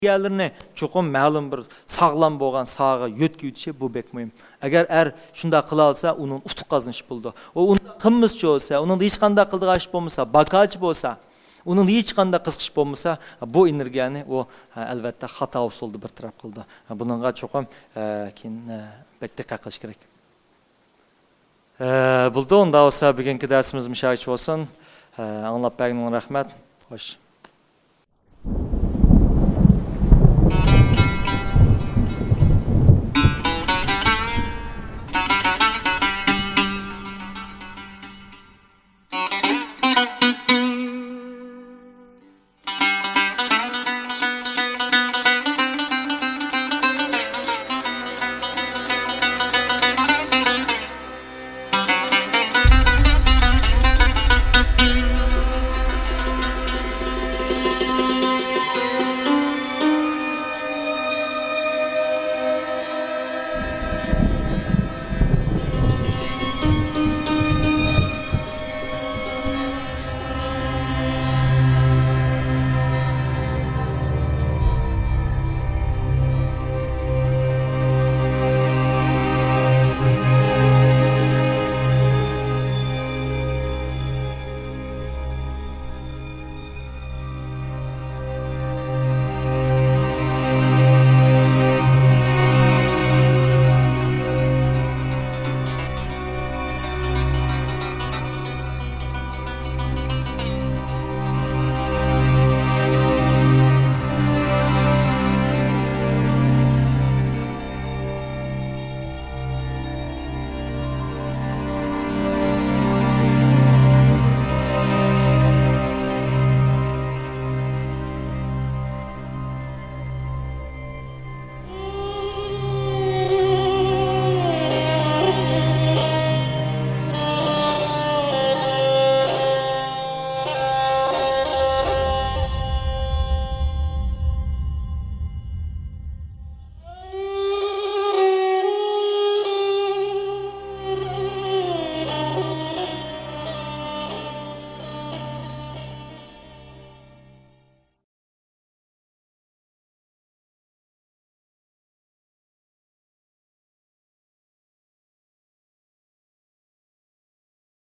Yerlerine çoxum ma'lum bir sağlam bo'lgan sağa yetkizişi bu bek mühim. Agar shunda qila olsa, uning utuq qazanish bo'ldi. O unda qimmischi bo'lsa, uning hech qanday qildigan ish bo'lmasa, bakachi bo'lsa, uning hech qanday qiziqish bo'lmasa, bu energiyani o albatta xato usulda bir taraf qildi. Buningga cho'qim keyin bek diqqat qilish kerak. Bo'ldi, unda olsa bugungi darsimiz mushayish bo'lsin. Anglab berganingiz rahmat. Xo'sh.